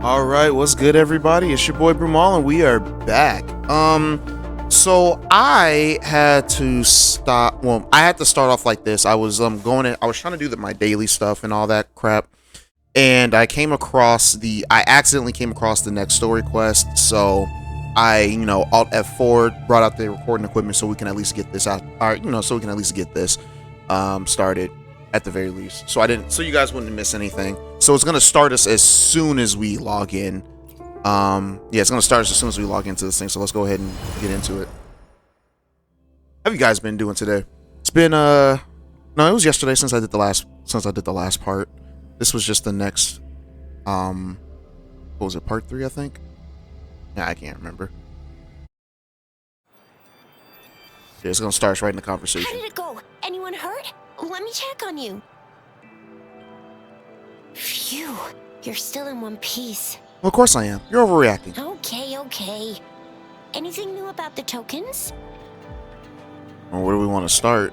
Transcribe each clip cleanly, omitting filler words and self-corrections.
All right, what's good, everybody? It's your boy Brumal, and we are back. So I had to stop. Well, I had to start off like this. I was I was trying to do my daily stuff and all that crap, and I accidentally came across the next story quest. So I, Alt F4 brought out the recording equipment so we can at least get this out. Or, so we can at least get this started at the very least. So you guys wouldn't miss anything. So it's gonna start us as soon as we log in. Yeah, it's gonna start us as soon as we log into this thing. So let's go ahead and get into it. How have you guys been doing today? It's been no, it was yesterday since I did the last part. This was just the next what was it, part 3, I think? Yeah, I can't remember. Yeah, it's gonna start us right in the conversation. How did it go? Anyone hurt? Let me check on you. Phew, you're still in one piece. Well, of course I am. You're overreacting. Okay. Anything new about the tokens? Well, where do we want to start?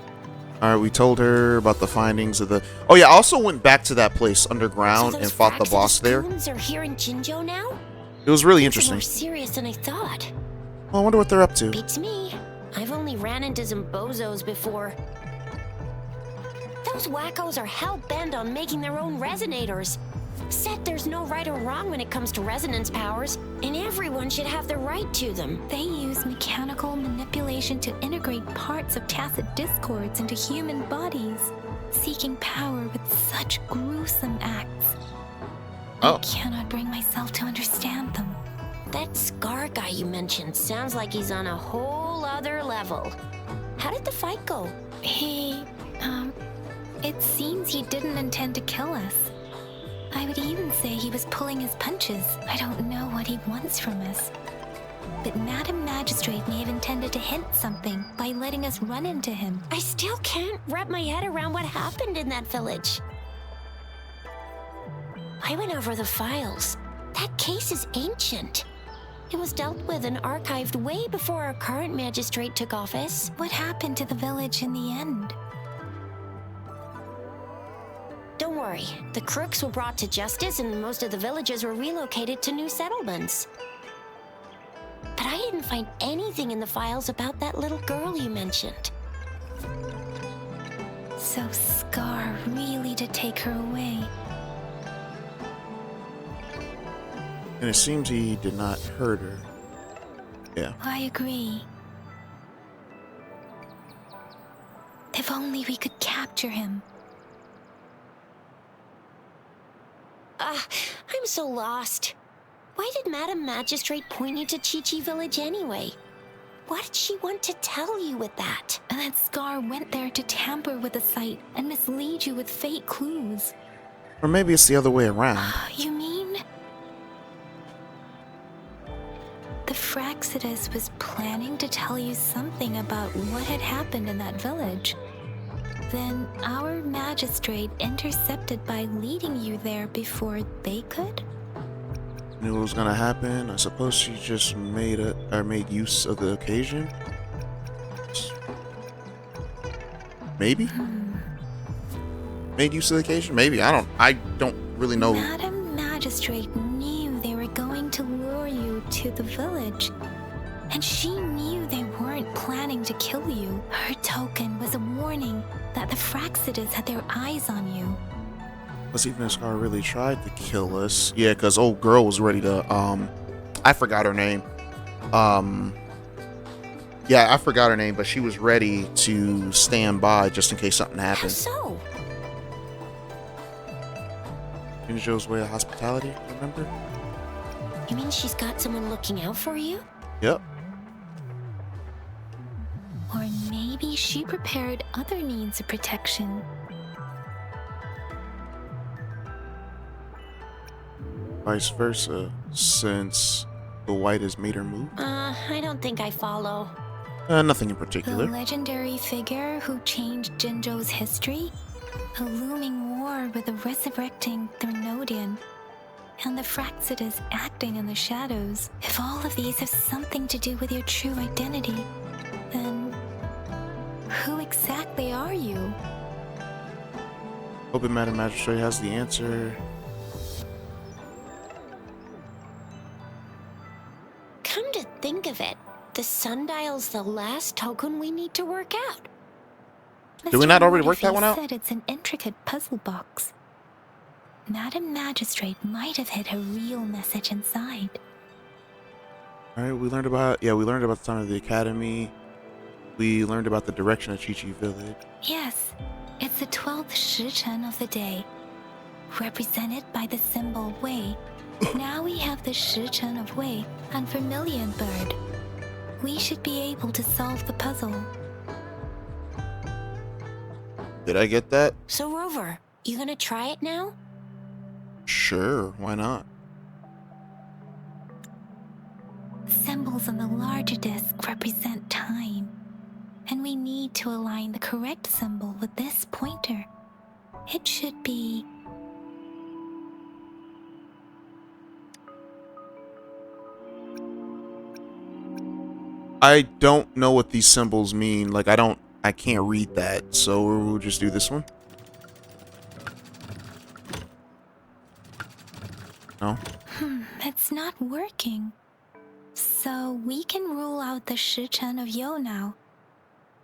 Alright, we told her about the findings of the... Oh yeah, I also went back to that place underground and fought the boss there. Are here in Jinzhou now? It was really interesting. More serious than I thought. Well, I wonder what they're up to. Beats me. I've only ran into some bozos before. Those wackos are hell-bent on making their own resonators. Said there's no right or wrong when it comes to resonance powers, and everyone should have the right to them. They use mechanical manipulation to integrate parts of tacit discords into human bodies, seeking power with such gruesome acts. I cannot bring myself to understand them. That Scar guy you mentioned sounds like he's on a whole other level. How did the fight go? It seems he didn't intend to kill us. I would even say he was pulling his punches. I don't know what he wants from us. But Madam Magistrate may have intended to hint something by letting us run into him. I still can't wrap my head around what happened in that village. I went over the files. That case is ancient. It was dealt with and archived way before our current magistrate took office. What happened to the village in the end? Don't worry, the crooks were brought to justice and most of the villagers were relocated to new settlements. But I didn't find anything in the files about that little girl you mentioned. So Scar really did take her away. And it seems he did not hurt her. Yeah. I agree. If only we could capture him. I'm so lost. Why did Madam Magistrate point you to Chi-Chi Village anyway? What did she want to tell you with that? And that Scar went there to tamper with the site and mislead you with fake clues. Or maybe it's the other way around. You mean? The Fraxidus was planning to tell you something about what had happened in that village. Then our magistrate intercepted by leading you there before they could? Knew what was gonna happen. I suppose she just made use of the occasion. Maybe? Made use of the occasion? Maybe. I don't really know. Madam Magistrate knew they were going to lure you to the village. And she knew they weren't planning to kill you. Her token was a warning that the Fraxidus had their eyes on you. Plus, even if Scar really tried to kill us. Yeah, because old girl was ready to, I forgot her name. Yeah, I forgot her name, but she was ready to stand by just in case something happened. How so? Jinzhou's way of hospitality, remember? You mean she's got someone looking out for you? Yep. Or maybe she prepared other means of protection. Vice versa, since the white has made her move? I don't think I follow. Nothing in The particular. legendary figure who changed Jinzhou's history? A looming war with the resurrecting Thermodian, and the Fraxidus acting in the shadows. If all of these have something to do with your true identity, then who exactly are you? Hoping Madam Magistrate has the answer. Come to think of it, the sundial's the last token we need to work out. Did we not already work that one out? Said it's an intricate puzzle box. Madam Magistrate might have hid a real message inside. All right, we learned about the time of the academy. We learned about the direction of Chi-Chi Village. Yes, it's the 12th Shichen of the day, represented by the symbol Wei. Now we have the Shichen of Wei and Vermilion Bird. We should be able to solve the puzzle. Did I get that? So Rover, you gonna try it now? Sure, why not? Symbols on the larger disc represent time, and we need to align the correct symbol with this pointer. It should be... I don't know what these symbols mean. Like, I can't read that, so we'll just do this one. No? It's not working. So we can rule out the Shichen of Yo now.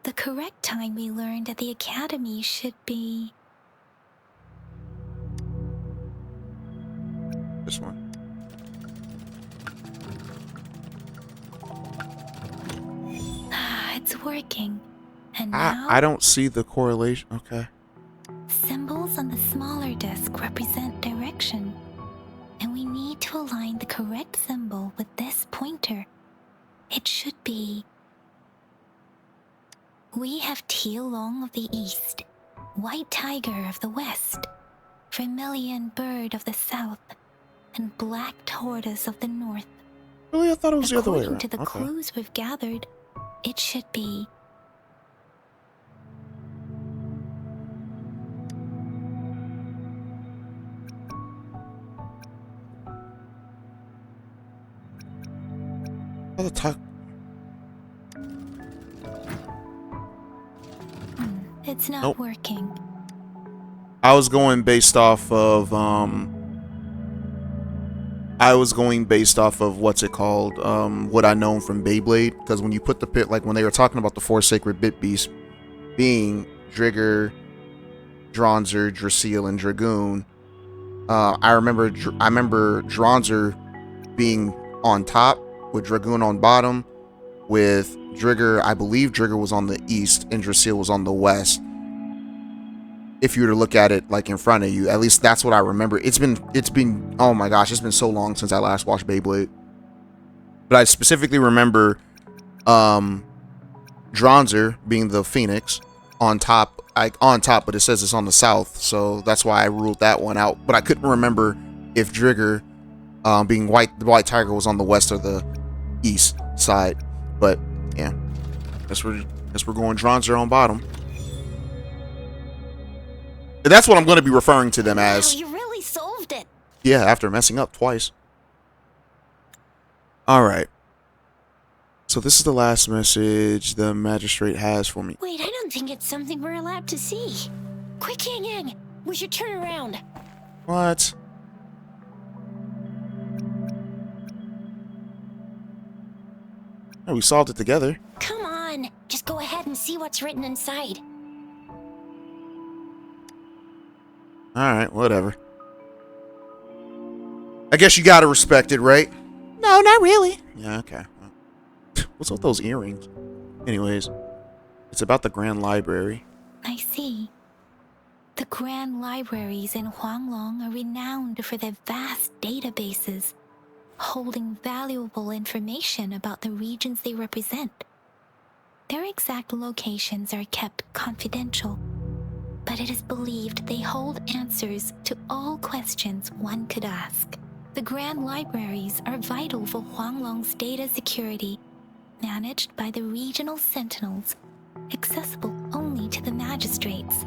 The correct time we learned at the academy should be... This one. It's working. And now... I don't see the correlation. Okay. Symbols on the smaller disc represent direction. And we need to align the correct symbol with this pointer. It should be... We have Tielong of the east, White Tiger of the west, Vermilion Bird of the south, and Black Tortoise of the north. Really? I thought it was the other way According around. to the Okay. clues we've gathered, it should be... Oh, the talk. It's not Nope. working. I was going based off of what's it called? What I known from Beyblade. Because when you put the pit, like when they were talking about the four sacred bit beasts being Drigger, Dronzer, Drasil, and Dragoon, I remember Dronzer being on top with Dragoon on bottom, with Drigger, I believe Drigger was on the east and Drasil was on the west. If you were to look at it like in front of you, at least that's what I remember. It's been oh my gosh, it's been so long since I last watched Beyblade. But I specifically remember Dronzer being the Phoenix on top, but it says it's on the south, so that's why I ruled that one out. But I couldn't remember if Drigger being the White Tiger was on the west or the east side. But yeah, guess we're going Dronzer on bottom. That's what I'm going to be referring to them as. Wow, you really solved it. Yeah, after messing up twice. Alright. So this is the last message the magistrate has for me. Wait, I don't think it's something we're allowed to see. Quick, Yang Yang, we should turn around. What? Oh, we solved it together. Come on, just go ahead and see what's written inside. Alright, whatever. I guess you gotta respect it, right? No, not really. Yeah, okay. What's with those earrings? Anyways, it's about the Grand Library. I see. The grand libraries in Huanglon are renowned for their vast databases, holding valuable information about the regions they represent. Their exact locations are kept confidential, but it is believed they hold answers to all questions one could ask. The grand libraries are vital for Huanglong's data security, managed by the regional sentinels, accessible only to the magistrates.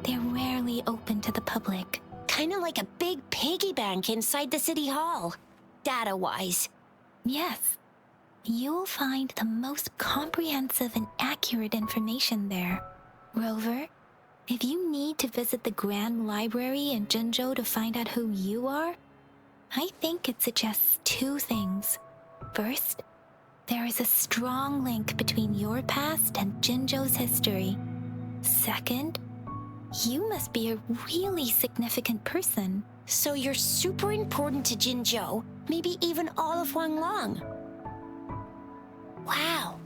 They're rarely open to the public. Kinda like a big piggy bank inside the city hall, data-wise. Yes, you'll find the most comprehensive and accurate information there. Rover, if you need to visit the Grand Library in Jinzhou to find out who you are, I think it suggests two things. First, there is a strong link between your past and Jinzhou's history. Second, you must be a really significant person. So you're super important to Jinzhou, maybe even all of Huanglon. Wow,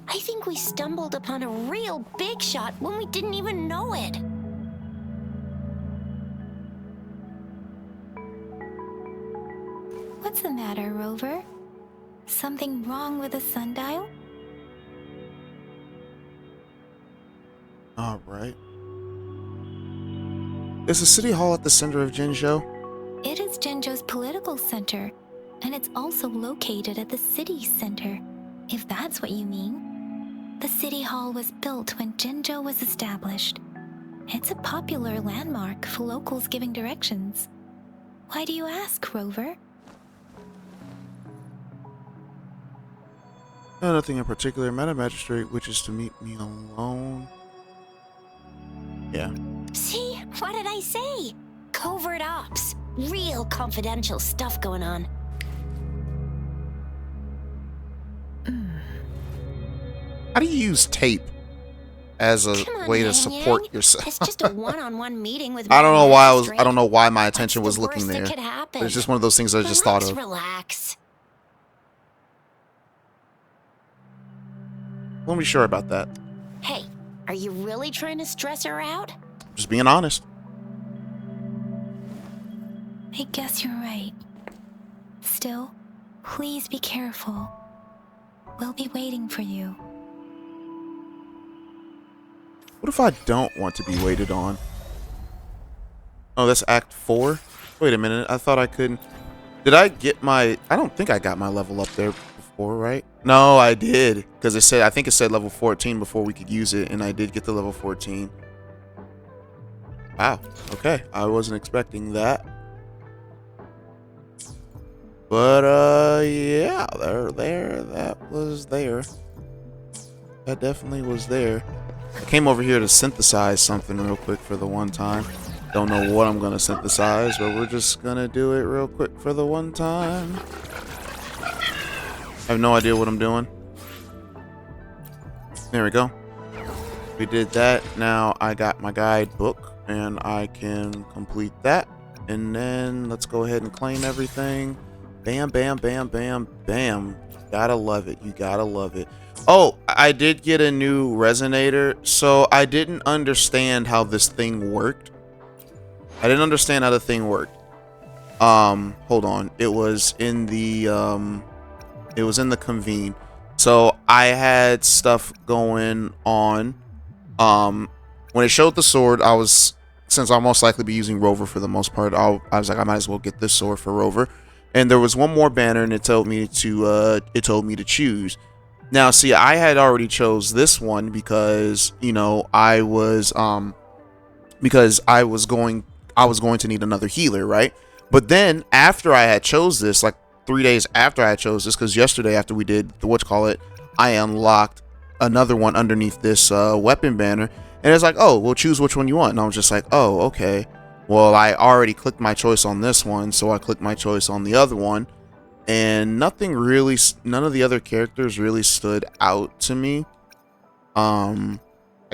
I think we stumbled upon a real big shot when we didn't even know it. What's the matter, Rover? Something wrong with the sundial? All right. Is the city hall at the center of Jinzhou? It is Jinzhou's political center, and it's also located at the city center, if that's what you mean. The city hall was built when Jinzhou was established. It's a popular landmark for locals giving directions. Why do you ask, Rover? No, nothing in particular. Met a magistrate wishes to meet me alone. Yeah. See, what did I say? Covert ops. Real confidential stuff going on. How do you use tape as a Come on, way to Yang support Yang. yourself? It's just a one-on-one meeting with I don't my know why magistrate. I don't know why my attention What's was the looking worst there. that could happen? It's just one of those things I just thought of. Relax. Let me be sure about that. Hey, are you really trying to stress her out? Just being honest. I guess you're right. Still, please be careful. We'll be waiting for you. What if I don't want to be waited on? Oh, that's Act 4? Wait a minute, I thought I couldn't... Did I get my... I don't think I got my level up there before, right? No, I did. Because it said... I think it said level 14 before we could use it, and I did get to level 14. Wow, okay. I wasn't expecting that. But, yeah, that was there. That definitely was there. I came over here to synthesize something real quick for the one time. Don't know what I'm gonna synthesize, but we're just gonna do it real quick for the one time. I have no idea what I'm doing. There we go. We did that. Now I got my guidebook, and I can complete that. And then let's go ahead and claim everything. Bam, bam, bam, bam, bam. Gotta love it. You gotta love it. Oh, I did get a new resonator, so I didn't understand how this thing worked. I didn't understand how the thing worked. Hold on. It was in the convene. So I had stuff going on. When it showed the sword, since I'll most likely be using Rover for the most part, I was like, I might as well get this sword for Rover. And there was one more banner, and it told me to choose. Now, see, I had already chose this one because, you know, I was going to need another healer, right? But then after I had chose this, like 3 days after I chose this, because yesterday after we did the I unlocked another one underneath this weapon banner, and it's like, oh, well, choose which one you want. And I was just like, oh, okay. Well, I already clicked my choice on this one, so I clicked my choice on the other one. And none of the other characters really stood out to me. I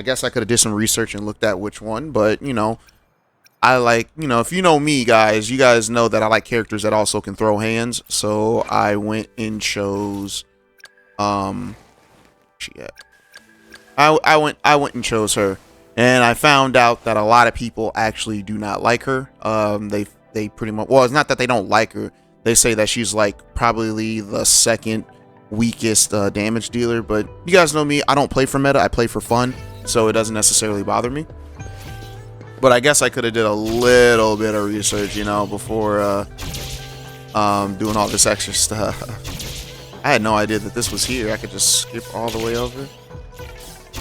guess I could have did some research and looked at which one, but, you know, I like, you know, if you know me, guys, you guys know that I like characters that also can throw hands. So I went and chose, I went and chose her, and I found out that a lot of people actually do not like her. They pretty much, well, it's not that they don't like her. They say that she's like probably the second weakest damage dealer, but you guys know me, I don't play for meta, I play for fun, so it doesn't necessarily bother me. But I guess I could have did a little bit of research, you know, before doing all this extra stuff. I had no idea that this was here. I could just skip all the way over.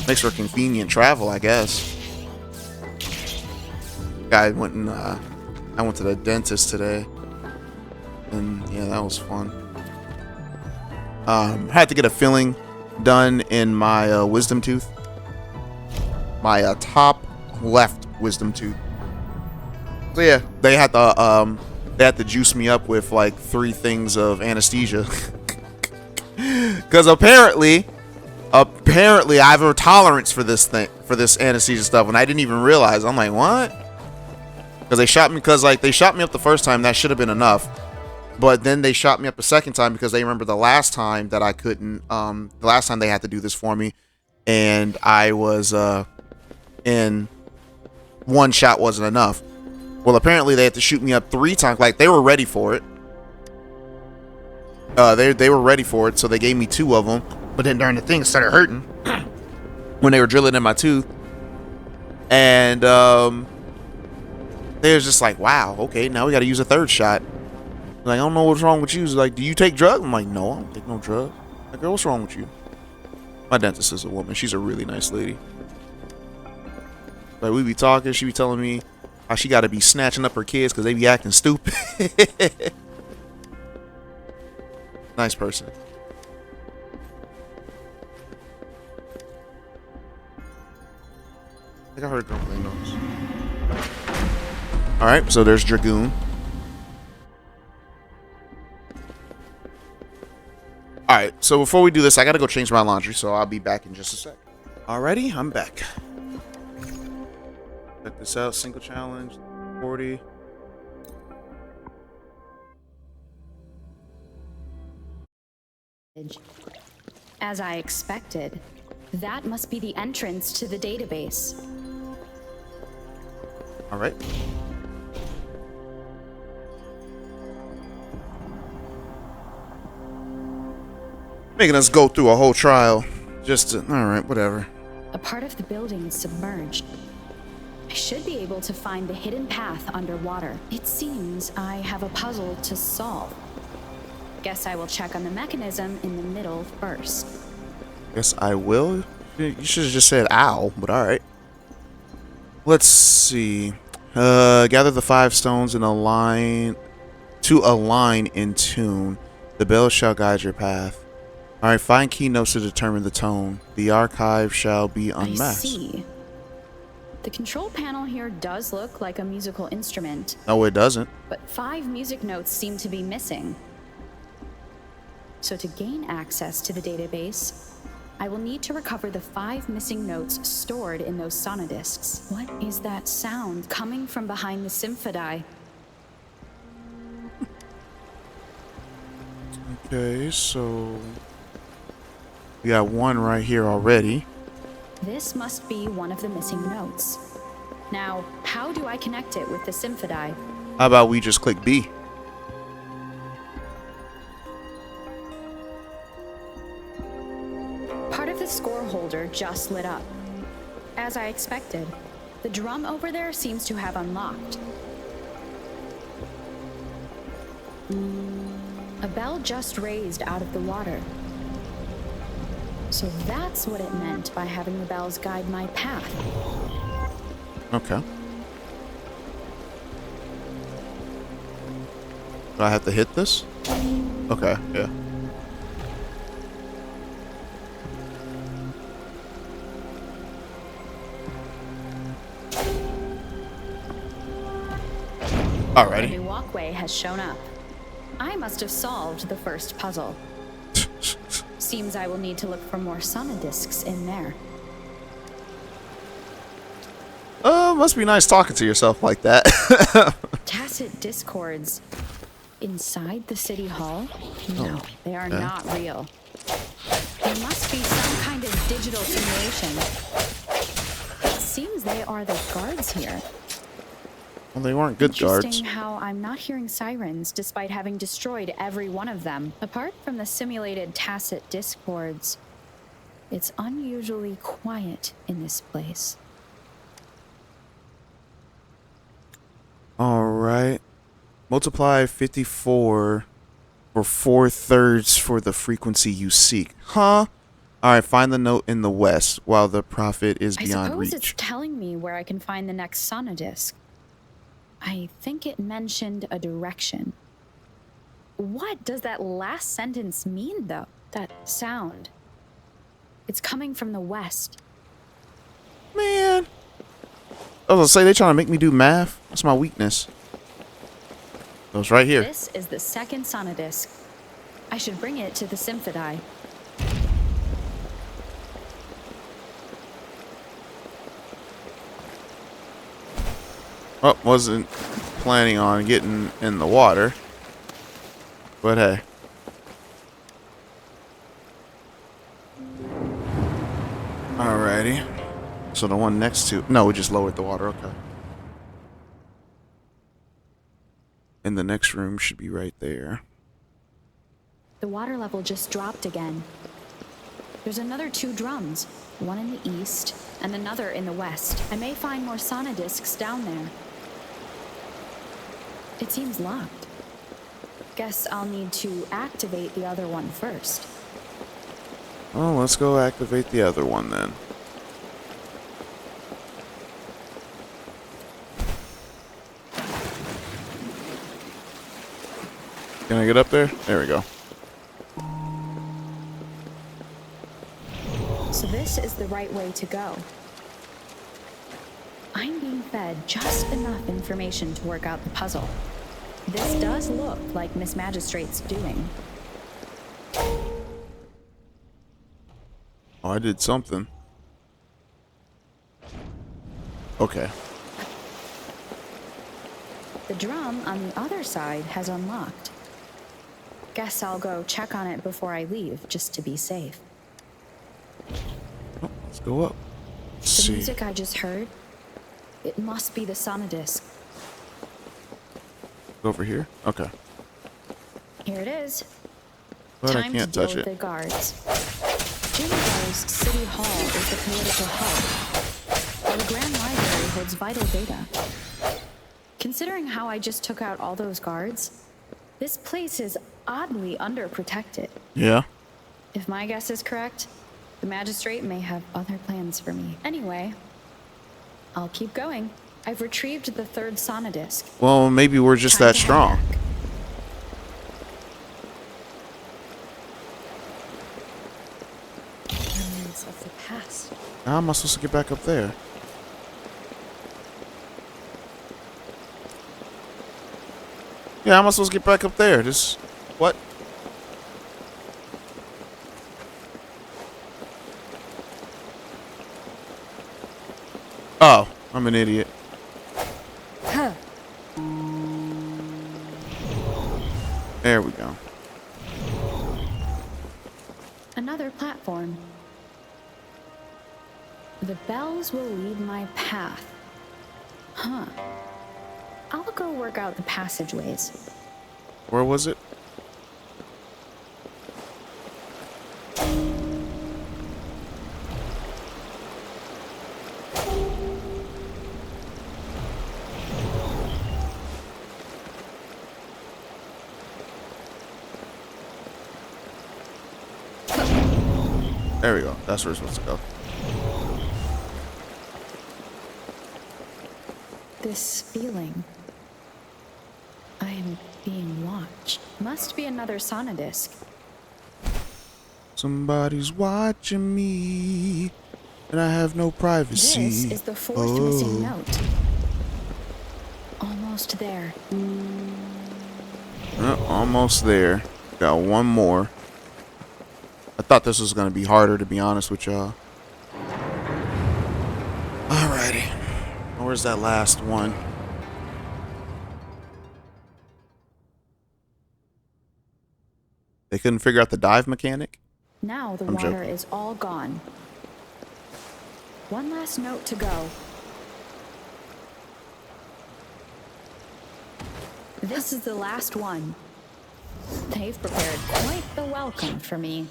Makes for convenient travel, I guess. I went to the dentist today. And yeah, that was fun. Had to get a filling done in my wisdom tooth. My top left wisdom tooth. So yeah, they had to juice me up with like 3 things of anesthesia. Because apparently I have a tolerance for this thing, for this anesthesia stuff, and I didn't even realize. I'm like, what? Because they shot me, they shot me up the first time. That should have been enough. But then they shot me up a second time because they remember the last time that I couldn't, the last time they had to do this for me, and I was in one shot wasn't enough. Well, apparently they had to shoot me up 3 times. Like, they were ready for it. They were ready for it, so they gave me 2 of them. But then during the thing, it started hurting when they were drilling in my tooth. And they was just like, wow, okay, now we got to use a 3rd shot. Like, I don't know what's wrong with you. He's like, do you take drugs? I'm like, no, I don't take no drugs. Like, girl, what's wrong with you? My dentist is a woman. She's a really nice lady. Like, we be talking. She be telling me how she got to be snatching up her kids because they be acting stupid. Nice person. I think I heard a girl playing those. Alright, so there's Dragoon. Alright, so before we do this, I gotta go change my laundry, so I'll be back in just a sec. Alrighty, I'm back. Check this out, single challenge, 40. As I expected, that must be the entrance to the database. All right. Making us go through a whole trial just to, all right, whatever. A part of the building is submerged. I should be able to find the hidden path underwater. It seems I have a puzzle to solve. Guess I will check on the mechanism in the middle first. Guess I will? You should have just said ow, but alright. Let's see. Gather the 5 stones in a line to a line in tune. The bell shall guide your path. Alright, find keynotes to determine the tone. The archive shall be unmasked. I see. The control panel here does look like a musical instrument. No, it doesn't. But 5 music notes seem to be missing. So to gain access to the database, I will need to recover the 5 missing notes stored in those sonodiscs. What is that sound coming from behind the symphody? Okay, so we got one right here already. This must be one of the missing notes. Now, how do I connect it with the symphody? How about we just click B? Part of the score holder just lit up. As I expected, the drum over there seems to have unlocked. A bell just raised out of the water. So that's what it meant by having the bells guide my path. Okay. Do I have to hit this? Okay, yeah. Alrighty. A new walkway has shown up. I must have solved the first puzzle. Seems I will need to look for more sonodiscs in there. Must be nice talking to yourself like that. Tacit discords inside the city hall? No, they are not real. There must be some kind of digital simulation. It seems they are the guards here. Well, they weren't good guards. Interesting how I'm not hearing sirens despite having destroyed every one of them. Apart from the simulated tacit discords, it's unusually quiet in this place. Alright. Multiply 54 for 4/3 for the frequency you seek. Huh? Alright, find the note in the west while the prophet is beyond reach. I suppose it's telling me where I can find the next sonodisc. I think it mentioned a direction. What does that last sentence mean, though? That sound. It's coming from the west. Man. I was gonna say, they trying to make me do math. That's my weakness. It was right here. This is the second sonodisc. I should bring it to the symphody. Oh, wasn't planning on getting in the water. But hey. Alrighty. So the one next to... No, we just lowered the water. Okay. And the next room should be right there. The water level just dropped again. There's another 2 drums, one in the east and another in the west. I may find more sonodiscs down there. It seems locked. Guess I'll need to activate the other one first. Oh, let's go activate the other one then. Can I get up there? There we go. So this is the right way to go. I'm being fed just enough information to work out the puzzle. This does look like Miss Magistrate's doing. Oh, I did something. Okay. The drum on the other side has unlocked. Guess I'll go check on it before I leave, just to be safe. Oh, let's go up. Let's The music I just heard, it must be the sonodisc. Over here? Okay. Here it is. But I Time can't to deal touch with it. the guards. Jingo's City Hall is the political hub, while the Grand Library holds vital data. Considering how I just took out all those guards, this place is oddly underprotected. Yeah. If my guess is correct, the magistrate may have other plans for me. Anyway, I'll keep going. I've retrieved the 3rd sonodisc. Well, maybe we're just Time that to head strong. back. Remnants of the past. How am I supposed to get back up there? Yeah, how am I supposed to get back up there? Just... What? Oh, I'm an idiot. Huh. There we go. Another platform. The bells will lead my path. Huh. I'll go work out the passageways. Where was it? There we go. That's where we're supposed to go. This feeling. I am being watched. Must be another sonodisc. Somebody's watching me, and I have no privacy. This is the 4th missing note. Almost there. Almost there. Got one more. I thought this was going to be harder, to be honest with y'all. Alrighty. Where's that last one? They couldn't figure out the dive mechanic? Now the I'm water joking. is all gone. One last note to go. This is the last one. They've prepared quite the welcome for me.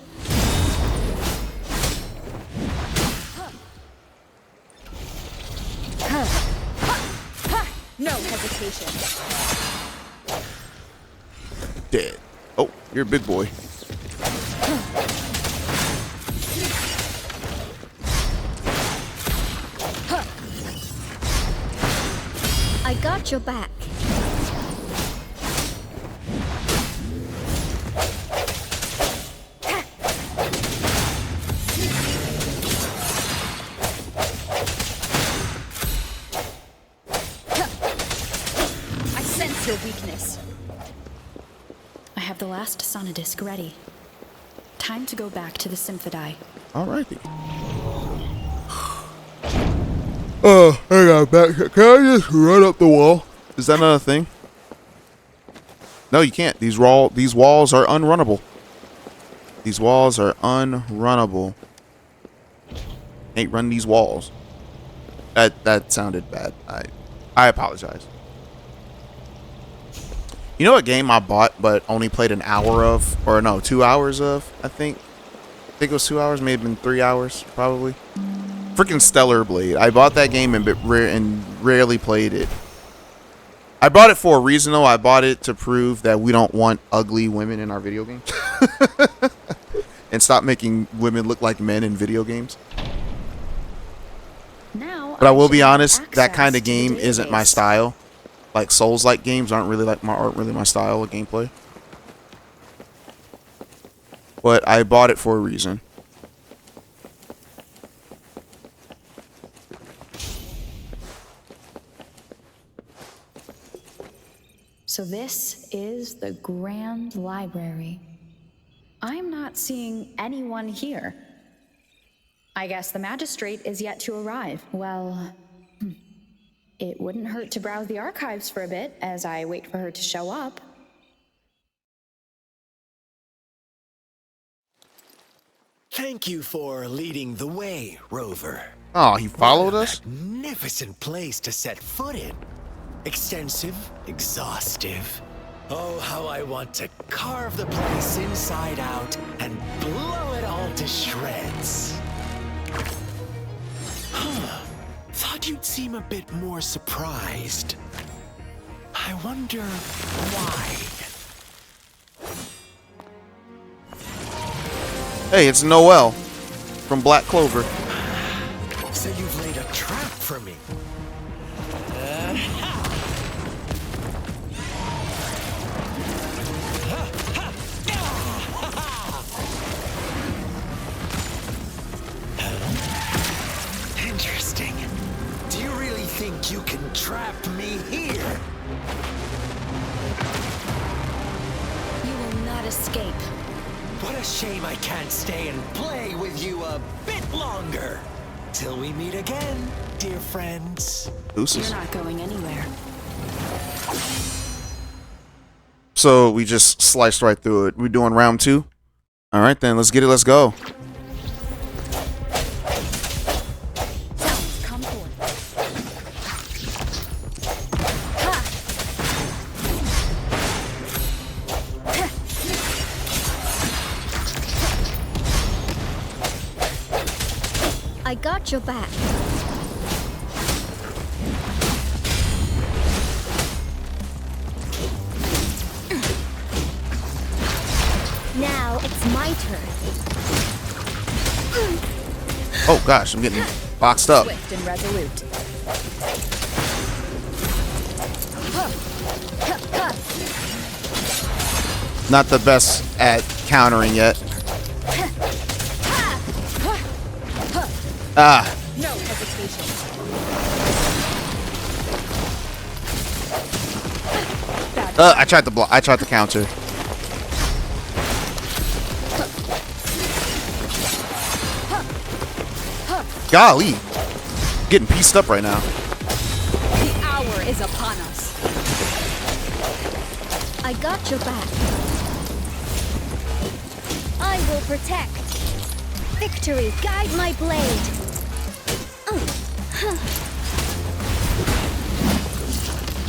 No hesitation. Dead. Oh, you're a big boy. I got your back. I sense your weakness. I have the last sonodisc ready. Time to go back to the Symphodi. Alrighty. Oh, hang on, back. Can I just run up the wall? Is that another thing? No, you can't. These walls are unrunnable. These walls are unrunnable. Can't run these walls. That sounded bad. I apologize. You know what game I bought but only played an hour of, or no, 2 hours of? I think it was 2 hours, may have been 3 hours, probably. Freaking Stellar Blade. I bought that game and rarely played it. I bought it for a reason though. I bought it to prove that we don't want ugly women in our video games. And stop making women look like men in video games. Now, But I will be honest, that access kind of to the game isn't my database. style. Like Souls-like games aren't really my style of gameplay. But I bought it for a reason. So this is the Grand Library. I'm not seeing anyone here. I guess the magistrate is yet to arrive. Well, it wouldn't hurt to browse the archives for a bit as I wait for her to show up. Thank you for leading the way, Rover. Oh, he followed What a us? Magnificent place to set foot in. Extensive, exhaustive. Oh, how I want to carve the place inside out and blow it all to shreds. Thought you'd seem a bit more surprised. I wonder why. Hey, it's Noel from Black Clover. So you've laid a trap for me. Interesting. Do you really think you can trap me here? You will not escape. What a shame I can't stay and play with you a bit longer. Till we meet again, dear friends. Deuces. You're not going anywhere. So we just sliced right through it. We're doing round 2. All right, then let's get it. Let's go. Sounds come forth. I got your back. Now it's my turn. Oh gosh, I'm getting boxed up. Swift and resolute. Not the best at countering yet. Ah, No hesitation. I tried to block. I tried to counter. Golly, getting pieced up right now. The hour is upon us. I got your back. I will protect. Victory, guide my blade.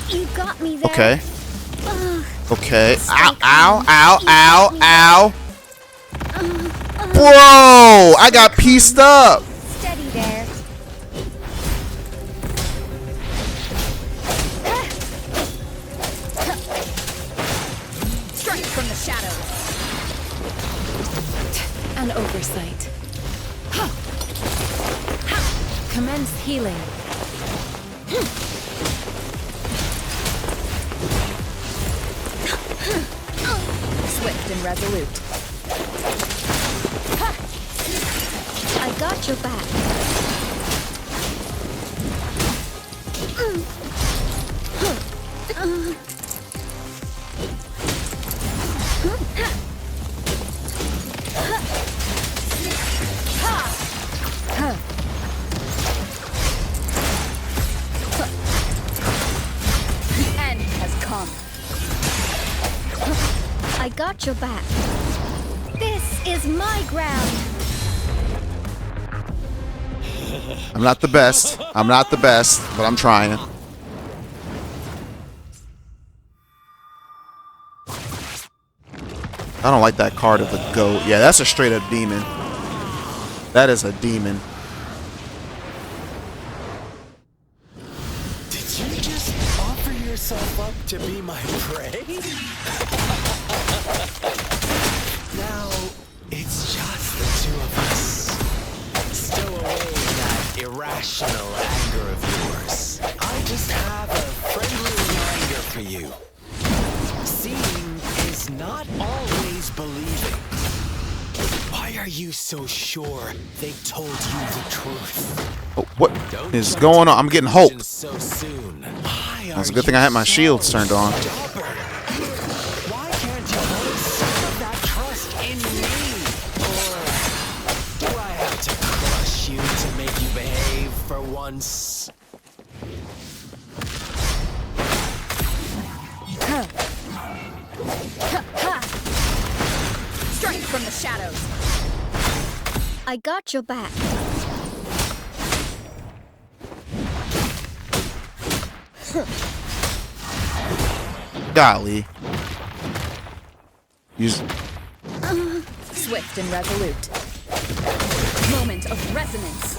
You got me there. Okay. Ugh. Okay. Ow! Stay Ow! calm. Ow! You Ow! got me Ow! there. Bro, I got pieced up. Steady there. Strike from the shadows. An oversight. Commence healing. Swift and resolute. I got your back. got your back. This is my ground. I'm not the best. I'm not the best, but I'm trying. I don't like that card of the goat. Yeah, that's a straight up demon. That is a demon. Did you just offer yourself up to be my prey? Now, it's just the two of us. Stow away that irrational anger of yours. I just have a friendly reminder for you. Seeing is not always believing. Why are you so sure they told you the truth? Oh, what is going on? I'm getting hope. So soon. That's a good thing I had my shields turned on. Why can't you put some of that trust in me? Or do I have to crush you to make you behave for once? Strike from the shadows. I got your back. Golly. Use. Swift and resolute. Moment of resonance.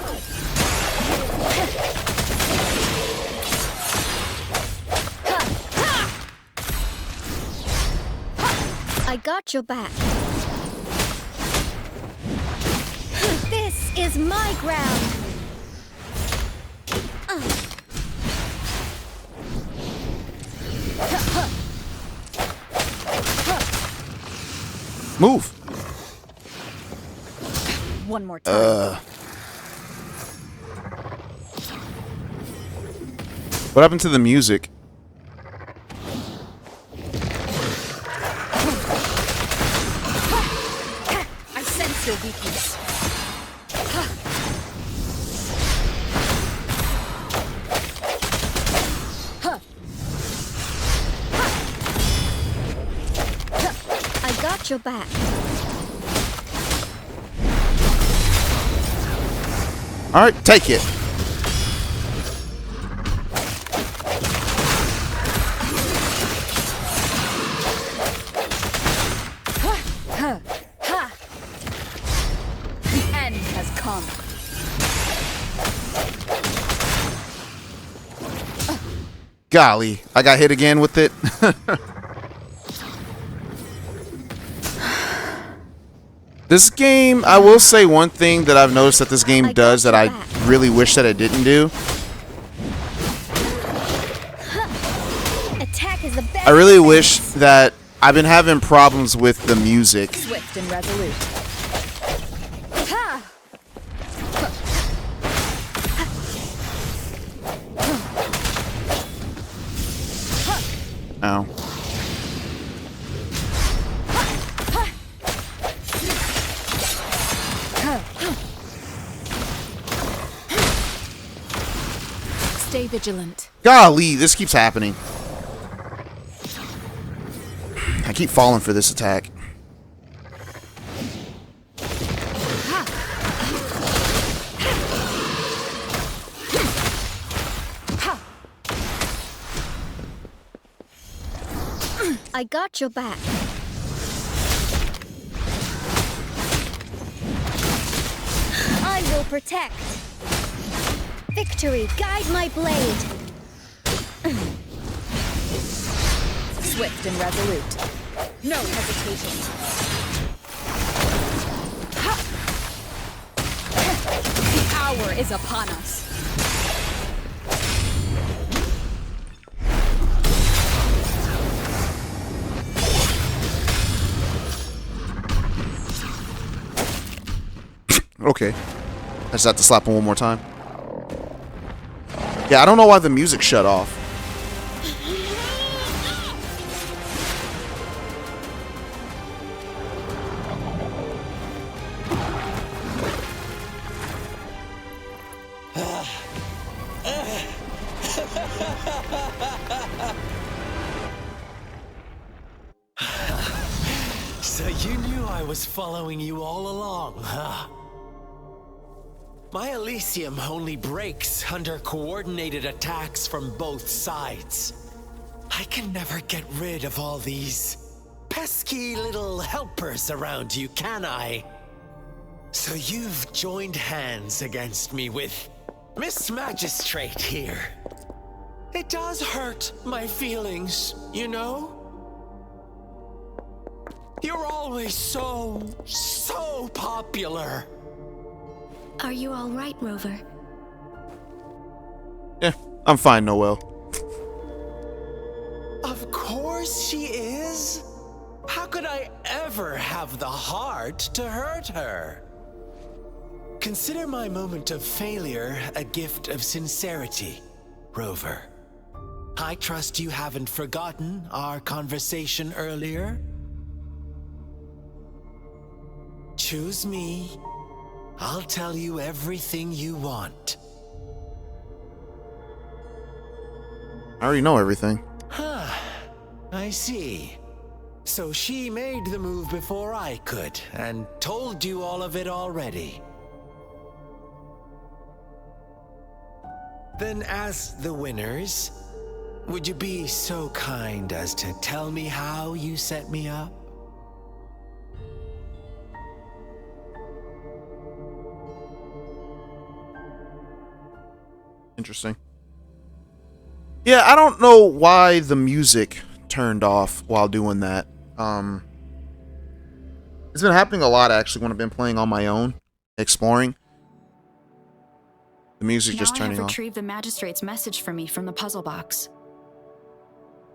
I got your back. This is my ground. Move. One more time. What happened to the music? I sense your weakness. I got your back. All right, take it. The end has come. Golly, I got hit again with it. This game, I will say one thing that I've noticed that this game does that I really wish that it didn't do. Attack is the best. I really wish that I've been having problems with the music. Swift and resolute. Ow. Stay vigilant. Golly, this keeps happening. I keep falling for this attack. I got your back. I will protect. Victory, guide my blade. Swift and resolute. No hesitation. The hour is upon us. Okay. I just have to slap him one more time. Yeah, I don't know why the music shut off. You knew I was following you all along, huh? My Elysium only breaks under coordinated attacks from both sides. I can never get rid of all these pesky little helpers around you, can I? So you've joined hands against me with Miss Magistrate here. It does hurt my feelings, you know? You're always so popular. Are you all right, Rover? Yeah, I'm fine, Noel. Of course she is. How could I ever have the heart to hurt her? Consider my moment of failure a gift of sincerity, Rover. I trust you haven't forgotten our conversation earlier. Choose me. I'll tell you everything you want. I already know everything. Huh. I see. So she made the move before I could, and told you all of it already. Then as the winners, would you be so kind as to tell me how you set me up? Interesting. Yeah, I don't know why the music turned off while doing that. It's been happening a lot actually when I've been playing on my own, exploring. The music just turning Now I have off. retrieved the magistrate's message for me from the puzzle box.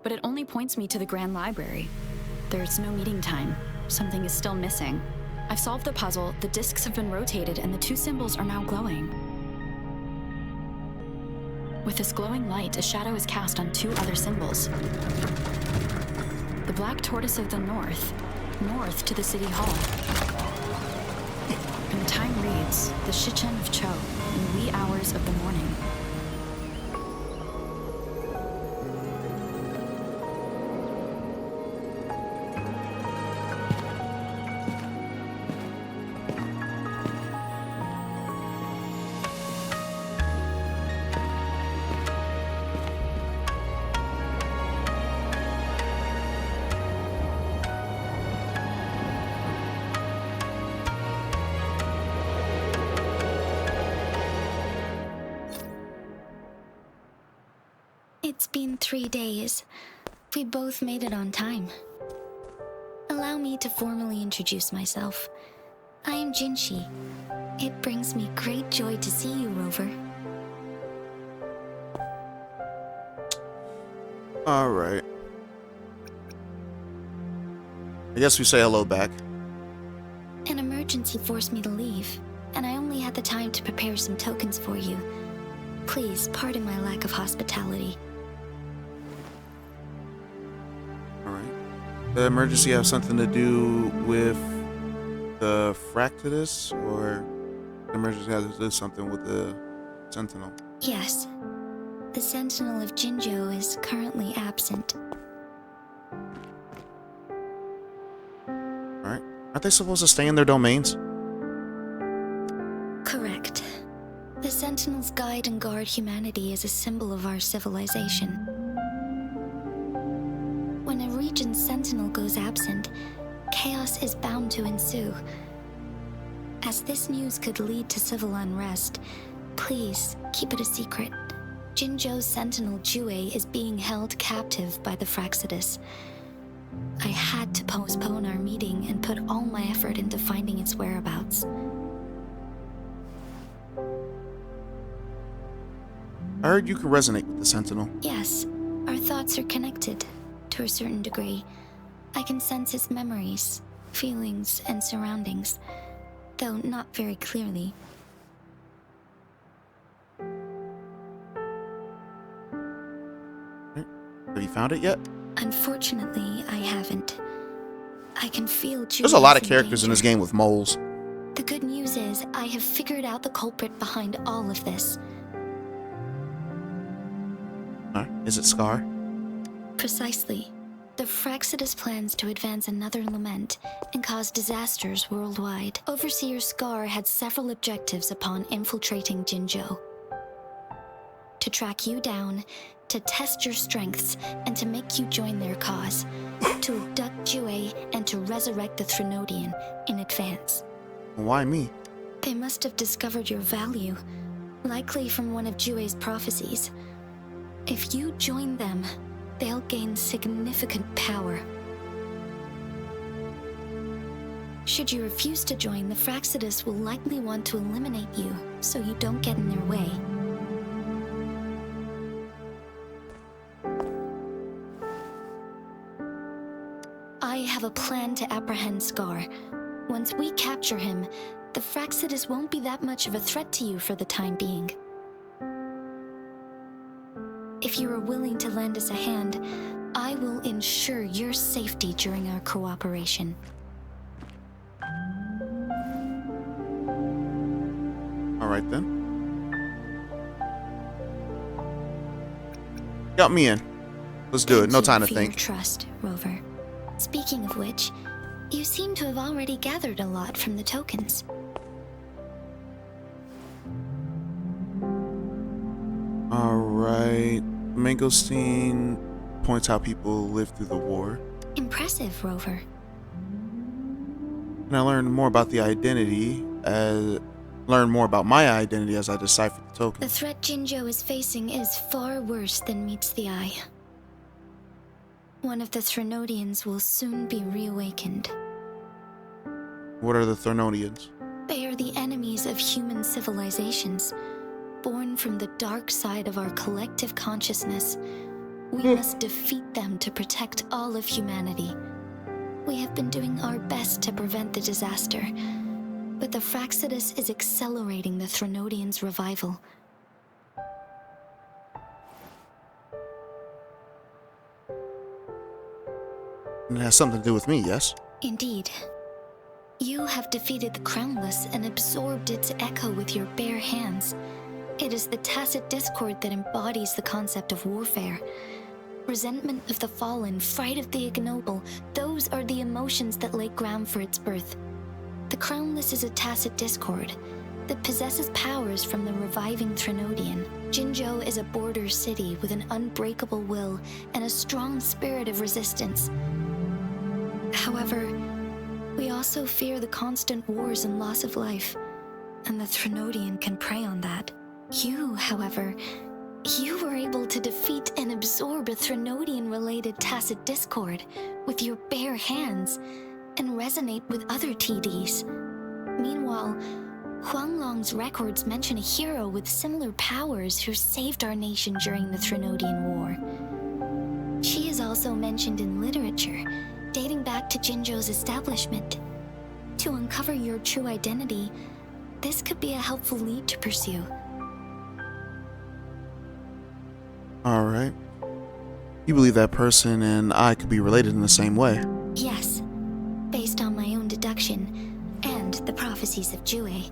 But it only points me to the Grand Library. There's no meeting time. Something is still missing. I've solved the puzzle, the discs have been rotated, and the two symbols are now glowing. With this glowing light, a shadow is cast on two other symbols. The black tortoise of the north to the city hall. And the time reads, the Shichen of Cho, in wee hours of the morning. It's been 3 days. We both made it on time. Allow me to formally introduce myself. I am Jinshi. It brings me great joy to see you, Rover. Alright. I guess we say hello back. An emergency forced me to leave, and I only had the time to prepare some tokens for you. Please pardon my lack of hospitality. Alright. The emergency have something to do with the Fractidus, or the emergency has to do something with the Sentinel? Yes. The Sentinel of Jinzhou is currently absent. Alright. Aren't they supposed to stay in their domains? Correct. The Sentinels guide and guard humanity as a symbol of our civilization. When a region's Sentinel goes absent, chaos is bound to ensue. As this news could lead to civil unrest, please keep it a secret. Jinzhou's Sentinel Jue is being held captive by the Fractidus. I had to postpone our meeting and put all my effort into finding its whereabouts. I heard you could resonate with the Sentinel. Yes, our thoughts are connected, to a certain degree. I can sense his memories, feelings, and surroundings, though not very clearly. Have you found it yet? Unfortunately, I haven't. I can feel Jue There's a lot of is characters in this danger. game with moles. The good news is, I have figured out the culprit behind all of this. Is it Scar? Precisely. The Fraxidus plans to advance another lament and cause disasters worldwide. Overseer Scar had several objectives upon infiltrating Jinzhou. To track you down, to test your strengths, and to make you join their cause. To abduct Jue and to resurrect the Threnodian in advance. Why me? They must have discovered your value, likely from one of Jue's prophecies. If you join them, they'll gain significant power. Should you refuse to join, the Fraxidus will likely want to eliminate you, so you don't get in their way. I have a plan to apprehend Scar. Once we capture him, the Fraxidus won't be that much of a threat to you for the time being. If you are willing to lend us a hand, I will ensure your safety during our cooperation. All right then. Got me in. Let's do it. No time to Thank you think. for your trust, Rover. Speaking of which, you seem to have already gathered a lot from the tokens. All right. Mangosteen points how people lived through the war. Impressive, Rover. And I learned more about the identity learn more about my identity as I deciphered the token. The threat Jinzhou is facing is far worse than meets the eye. One of the Threnodians will soon be reawakened. What are the Threnodians? They are the enemies of human civilizations, born from the dark side of our collective consciousness. We must defeat them to protect all of humanity. We have been doing our best to prevent the disaster, but the Fraxidus is accelerating the Threnodians' revival. And it has something to do with me, yes? Indeed. You have defeated the Crownless and absorbed its echo with your bare hands. It is the tacit discord that embodies the concept of warfare. Resentment of the fallen, fright of the ignoble, those are the emotions that lay ground for its birth. The Crownless is a tacit discord that possesses powers from the reviving Threnodian. Jinzhou is a border city with an unbreakable will and a strong spirit of resistance. However, we also fear the constant wars and loss of life, and the Threnodian can prey on that. You, however, you were able to defeat and absorb a Threnodian-related tacit discord with your bare hands and resonate with other TDs. Meanwhile, Huanglon's records mention a hero with similar powers who saved our nation during the Threnodian War. She is also mentioned in literature, dating back to Jinzhou's establishment. To uncover your true identity, this could be a helpful lead to pursue. All right. You believe that person and I could be related in the same way? Yes, based on my own deduction and the prophecies of Jue.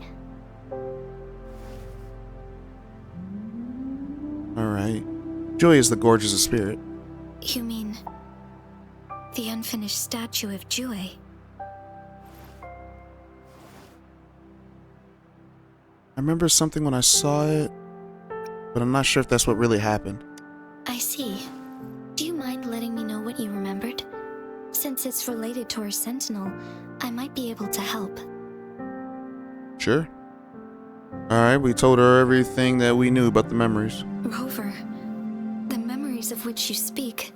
All right. Joy is the gorgeous of spirit. You mean the unfinished statue of Jue? I remember something when I saw it, but I'm not sure if that's what really happened. I see. Do you mind letting me know what you remembered? Since it's related to our sentinel, I might be able to help. Sure. All right, we told her everything that we knew about the memories. Rover, the memories of which you speak.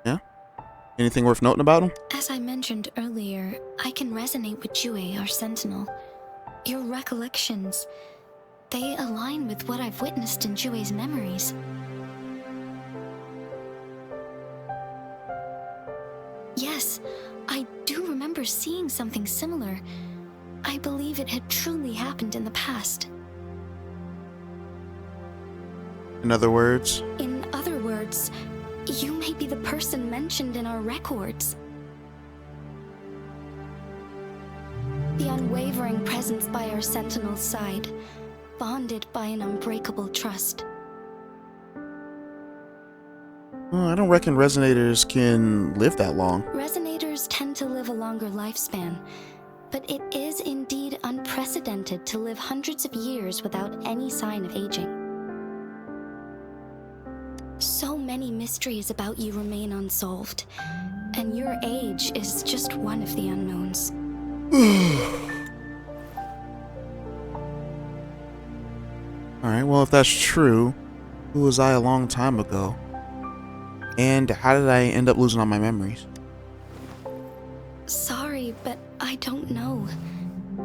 Yeah? Anything worth noting about them? As I mentioned earlier, I can resonate with Jue, our sentinel. Your recollections, they align with what I've witnessed in Jue's memories. Yes, I do remember seeing something similar. I believe it had truly happened in the past. In other words? In other words, you may be the person mentioned in our records. The unwavering presence by our sentinel's side, bonded by an unbreakable trust. I don't reckon resonators can live that long. Resonators tend to live a longer lifespan, but it is indeed unprecedented to live hundreds of years without any sign of aging. So many mysteries about you remain unsolved, and your age is just one of the unknowns. Alright, well, if that's true, who was I a long time ago? And how did I end up losing all my memories? Sorry, but I don't know.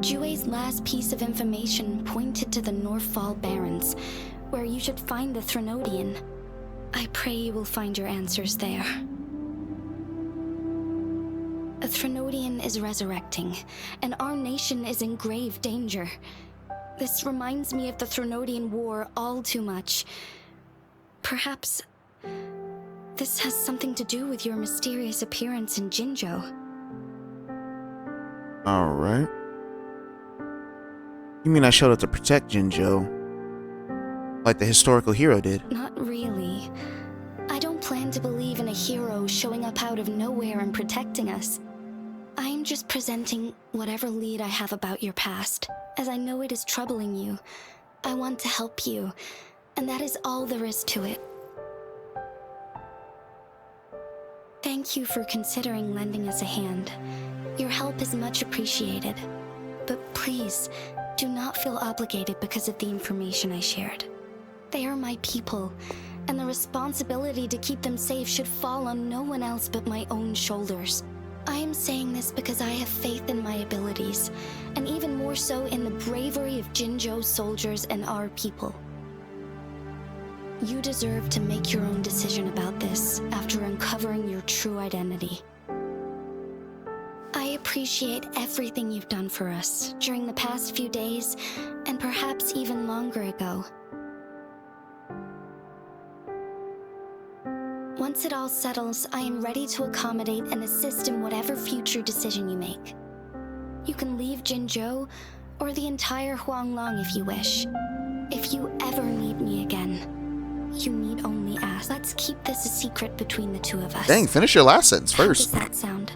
Jue's last piece of information pointed to the Northfall Barrens, where you should find the Threnodian. I pray you will find your answers there. A Threnodian is resurrecting, and our nation is in grave danger. This reminds me of the Threnodian War all too much. Perhaps this has something to do with your mysterious appearance in Jinzhou. Alright. You mean I showed up to protect Jinzhou? Like the historical hero did? Not really. I don't plan to believe in a hero showing up out of nowhere and protecting us. I'm just presenting whatever lead I have about your past, as I know it is troubling you. I want to help you, and that is all there is to it. Thank you for considering lending us a hand. Your help is much appreciated. But please, do not feel obligated because of the information I shared. They are my people, and the responsibility to keep them safe should fall on no one else but my own shoulders. I am saying this because I have faith in my abilities, and even more so in the bravery of Jinzhou's soldiers and our people. You deserve to make your own decision about this after uncovering your true identity. I appreciate everything you've done for us during the past few days, and perhaps even longer ago. Once it all settles, I am ready to accommodate and assist in whatever future decision you make. You can leave Jinzhou, or the entire Huanglon if you wish. If you ever need me again, you need only ask. Let's keep this a secret between the two of us. Dang, finish your last sentence first. How does that sound?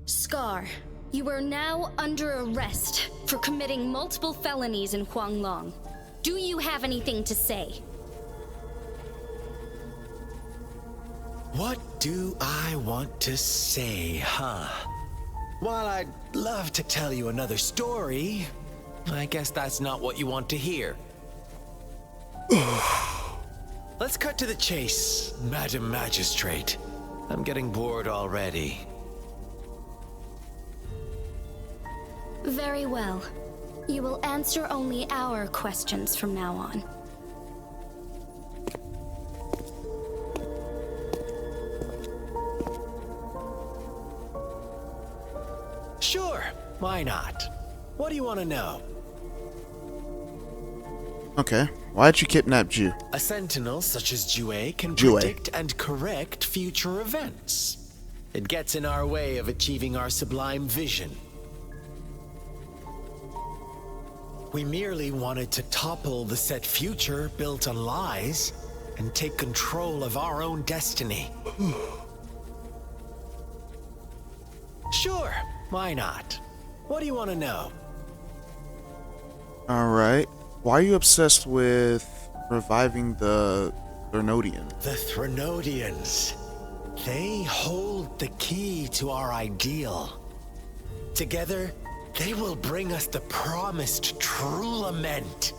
Scar, you are now under arrest for committing multiple felonies in Huanglon. Do you have anything to say? What do I want to say, huh? While I'd love to tell you another story, I guess that's not what you want to hear. Let's cut to the chase, Madam Magistrate. I'm getting bored already. Very well. You will answer only our questions from now on. Sure, why not? What do you want to know? Okay, why'd you kidnap Ju? A sentinel such as Jue can Jue. predict and correct future events. It gets in our way of achieving our sublime vision. We merely wanted to topple the set future built on lies and take control of our own destiny. Sure, why not? What do you want to know? Alright, why are you obsessed with reviving the Threnodian? The Threnodians. They hold the key to our ideal. Together, they will bring us the promised true lament,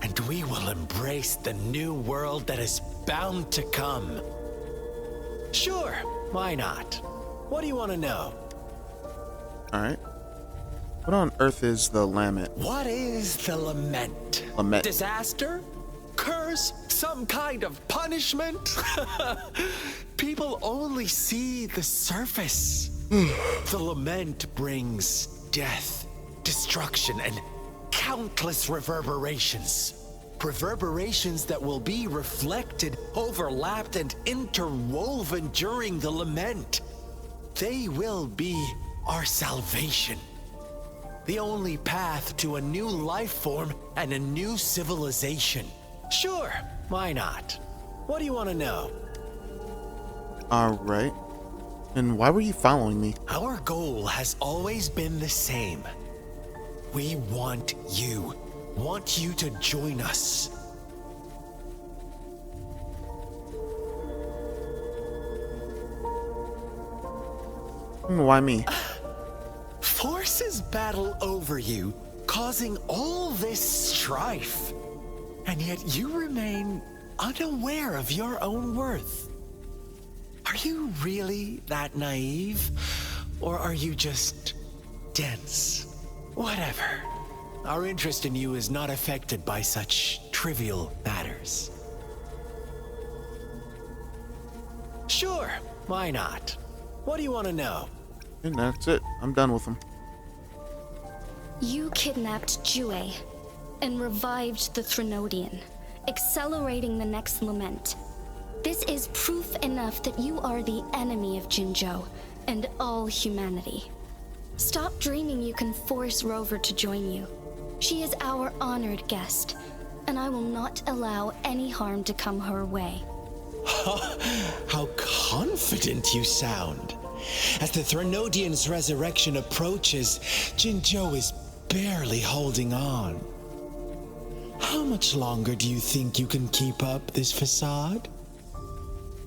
and we will embrace the new world that is bound to come. Sure, why not? What do you want to know? Alright. What on earth is the lament? What is the lament? Lament. Disaster? Curse? Some kind of punishment? People only see the surface. The lament brings death, destruction, and countless reverberations. Reverberations that will be reflected, overlapped, and interwoven during the lament. They will be our salvation. The only path to a new life form and a new civilization. Sure, why not? What do you want to know? Alright. And why were you following me? Our goal has always been the same. We want you to join us. Why me? Forces battle over you, causing all this strife. And yet you remain unaware of your own worth. Are you really that naive? Or are you just dense? Whatever. Our interest in you is not affected by such trivial matters. Sure, why not? What do you want to know? And that's it. I'm done with them. You kidnapped Jue and revived the Threnodian, accelerating the next lament. This is proof enough that you are the enemy of Jinzhou and all humanity. Stop dreaming you can force Rover to join you. She is our honored guest, and I will not allow any harm to come her way. How confident you sound. As the Threnodian's resurrection approaches, Jinzhou is barely holding on. How much longer do you think you can keep up this facade?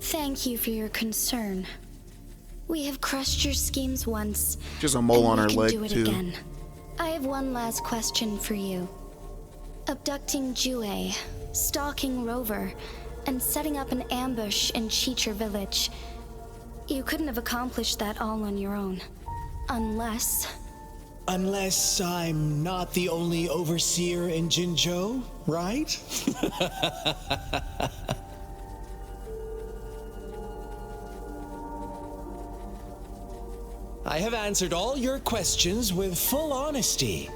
Thank you for your concern. We have crushed your schemes once. Just a mole on her and we leg, can do it too. again. I have one last question for you. Abducting Jue, stalking Rover, and setting up an ambush in Cheecher village. You couldn't have accomplished that all on your own. Unless I'm not the only overseer in Jinzhou, right? I have answered all your questions with full honesty.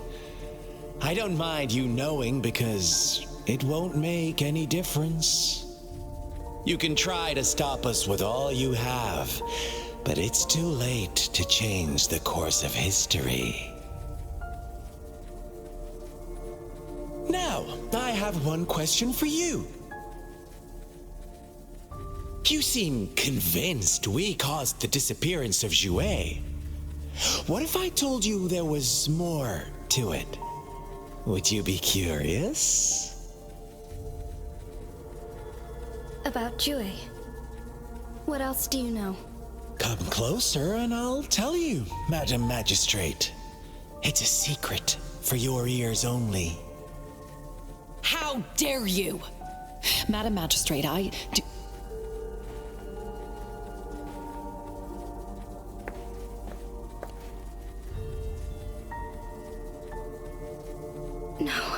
I don't mind you knowing because it won't make any difference. You can try to stop us with all you have, but it's too late to change the course of history. Now, I have one question for you. You seem convinced we caused the disappearance of Jue. What if I told you there was more to it? Would you be curious? about Jue. What else do you know? Come closer and I'll tell you, Madam Magistrate. It's a secret for your ears only. How dare you! Madam Magistrate, I do... No,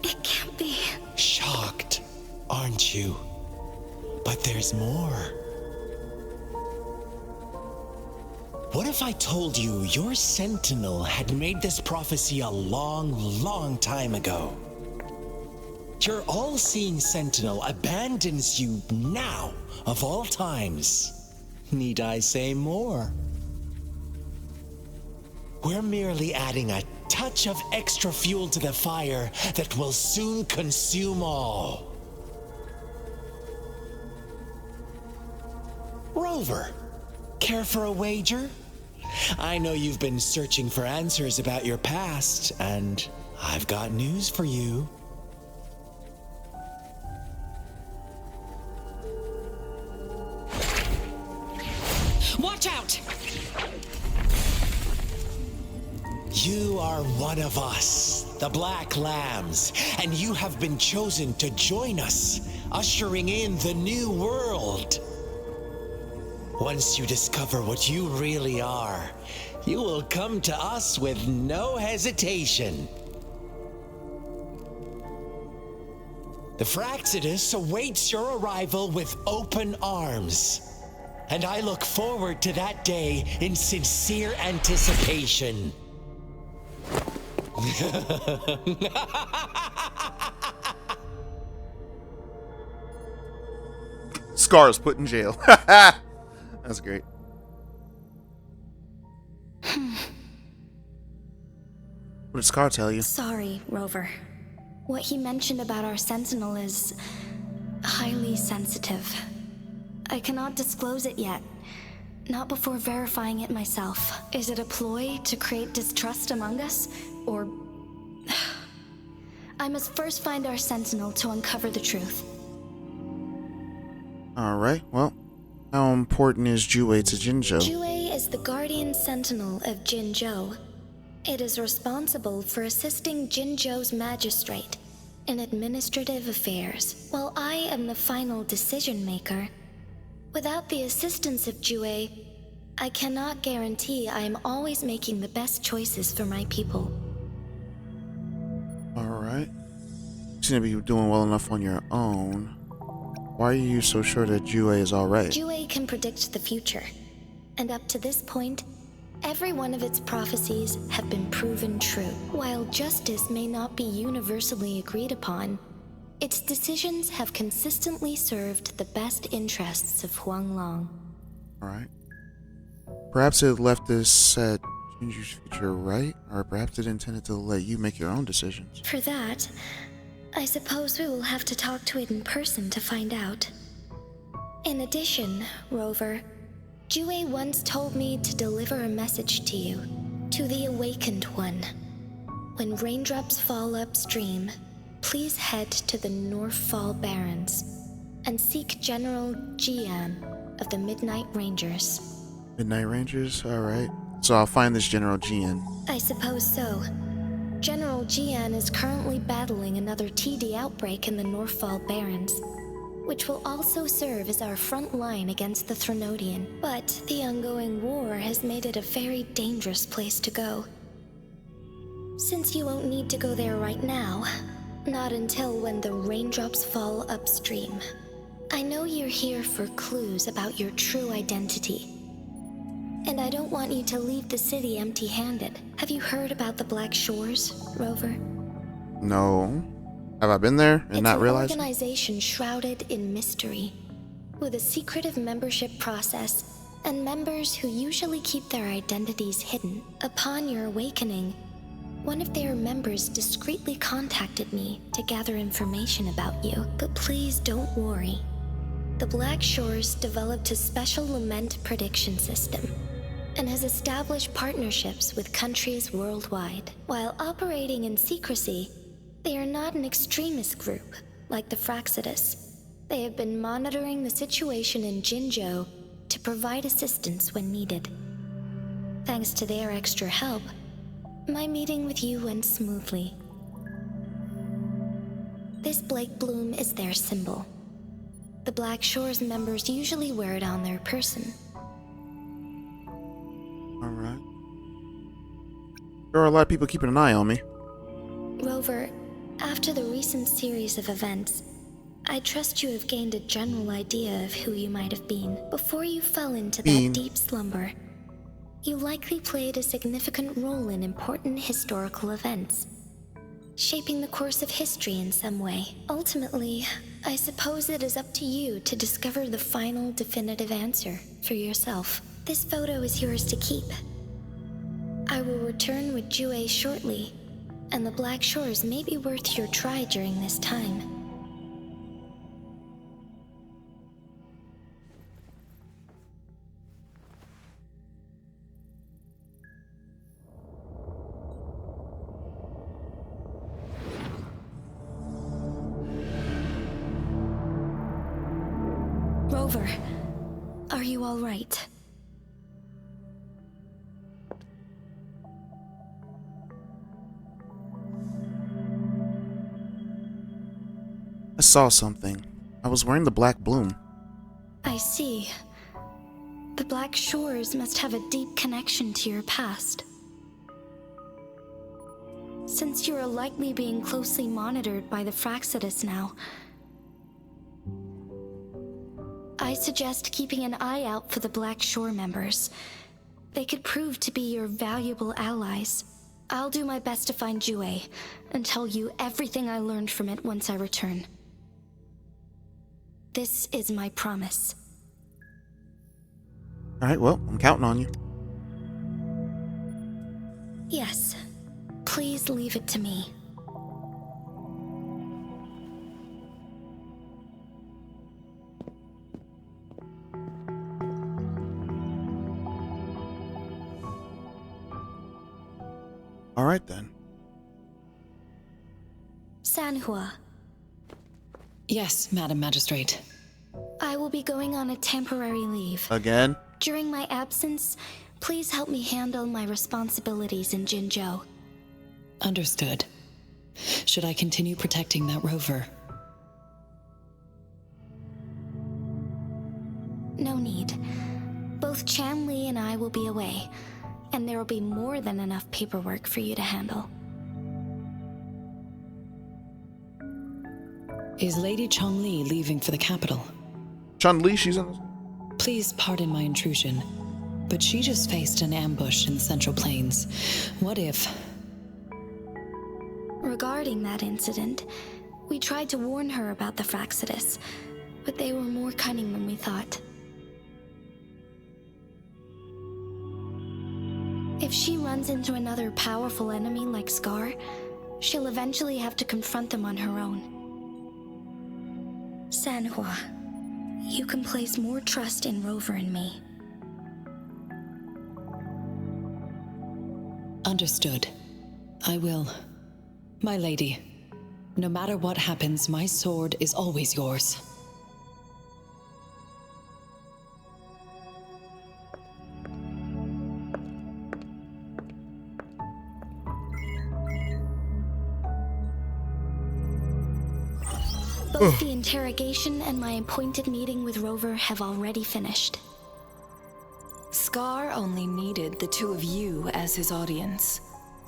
it can't be. Shocked, aren't you? But there's more. What if I told you your sentinel had made this prophecy a long, long time ago? Your all-seeing sentinel abandons you now, of all times. Need I say more? We're merely adding a touch of extra fuel to the fire that will soon consume all. Rover, care for a wager? I know you've been searching for answers about your past, and I've got news for you. Watch out! You are one of us, the Black Lambs, and you have been chosen to join us, ushering in the new world. Once you discover what you really are, you will come to us with no hesitation. The Fraxidus awaits your arrival with open arms, and I look forward to that day in sincere anticipation. Scar is put in jail. That's great. What did Scar tell you? Sorry, Rover. What he mentioned about our sentinel is highly sensitive. I cannot disclose it yet. Not before verifying it myself. Is it a ploy to create distrust among us? Or... I must first find our sentinel to uncover the truth. Alright, well, how important is Jue to Jinzhou? Jue is the guardian sentinel of Jinzhou. It is responsible for assisting Jinzhou's magistrate in administrative affairs, while I am the final decision maker. Without the assistance of Jue, I cannot guarantee I am always making the best choices for my people. Alright. You seem to be doing well enough on your own. Why are you so sure that Jue is alright? Jue can predict the future, and up to this point, every one of its prophecies have been proven true. While justice may not be universally agreed upon, its decisions have consistently served the best interests of Huanglon. Alright. Perhaps it left this at Jinzhou's future right, or perhaps it intended to let you make your own decisions. For that, I suppose we will have to talk to it in person to find out. In addition, Rover, Jue once told me to deliver a message to you, to the Awakened One. When raindrops fall upstream, please head to the Northfall Barrens and seek General Jian of the Midnight Rangers. Midnight Rangers? Alright. So I'll find this General Jian. I suppose so. General Jian is currently battling another TD outbreak in the Northfall Barrens, which will also serve as our front line against the Threnodian. But the ongoing war has made it a very dangerous place to go. Since you won't need to go there right now, not until when the raindrops fall upstream. I know you're here for clues about your true identity. And I don't want you to leave the city empty-handed. Have you heard about the Black Shores, Rover? No. Have I been there and not realized? It's an organization shrouded in mystery, with a secretive membership process and members who usually keep their identities hidden. Upon your awakening, one of their members discreetly contacted me to gather information about you. But please don't worry. The Black Shores developed a special lament prediction system and has established partnerships with countries worldwide. While operating in secrecy, they are not an extremist group like the Fraxidus. They have been monitoring the situation in Jinzhou to provide assistance when needed. Thanks to their extra help, my meeting with you went smoothly. This Blake Bloom is their symbol. The Black Shores members usually wear it on their person. Alright. There are a lot of people keeping an eye on me. Rover, after the recent series of events, I trust you have gained a general idea of who you might have been. Before you fell into that deep slumber, you likely played a significant role in important historical events, shaping the course of history in some way. Ultimately, I suppose it is up to you to discover the final definitive answer for yourself. This photo is yours to keep. I will return with Jue shortly, and the Black Shores may be worth your try during this time. Rover, are you all right? I saw something. I was wearing the black bloom. I see. The Black Shores must have a deep connection to your past. Since you are likely being closely monitored by the Fraxidus now, I suggest keeping an eye out for the Black Shore members. They could prove to be your valuable allies. I'll do my best to find Jue and tell you everything I learned from it once I return. This is my promise. Alright, well, I'm counting on you. Yes. Please leave it to me. All right then. Sanhua, Yes, Madam Magistrate. I will be going on a temporary leave. Again? During my absence, please help me handle my responsibilities in Jinzhou. Understood. Should I continue protecting that rover? No need. Both Chan Li and I will be away, and there will be more than enough paperwork for you to handle. Is Lady Chongli leaving for the capital? Chun-Li, she's in this? Please pardon my intrusion, but she just faced an ambush in the Central Plains. What if... Regarding that incident, we tried to warn her about the Fraxidus, but they were more cunning than we thought. If she runs into another powerful enemy like Scar, she'll eventually have to confront them on her own. Sanhua, you can place more trust in Rover and me. Understood. I will. My lady, no matter what happens, my sword is always yours. Both the interrogation and my appointed meeting with Rover have already finished. Scar only needed the two of you as his audience.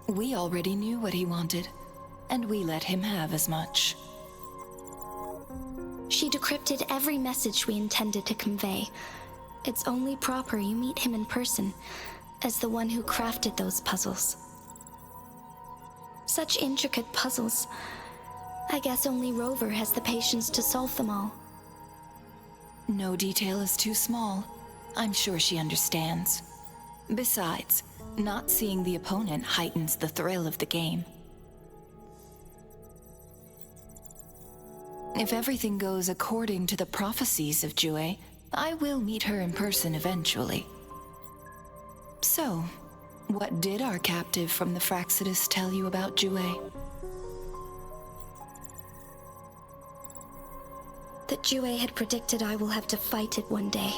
We already knew what he wanted, and we let him have as much. She decrypted every message we intended to convey. It's only proper you meet him in person, as the one who crafted those puzzles. Such intricate puzzles. I guess only Rover has the patience to solve them all. No detail is too small. I'm sure she understands. Besides, not seeing the opponent heightens the thrill of the game. If everything goes according to the prophecies of Jue, I will meet her in person eventually. So, what did our captive from the Fraxidus tell you about Jue? That Jue had predicted I will have to fight it one day.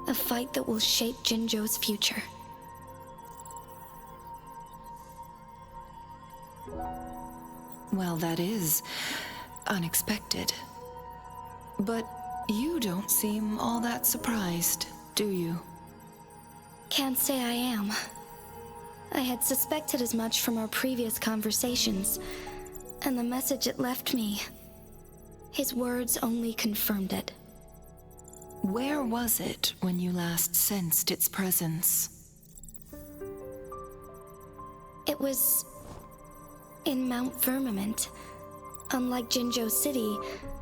A fight that will shape Jinzhou's future. Well, that is unexpected. But you don't seem all that surprised, do you? Can't say I am. I had suspected as much from our previous conversations, and the message it left me, his words only confirmed it. Where was it when you last sensed its presence? It was in Mount Firmament. Unlike Jinzhou City,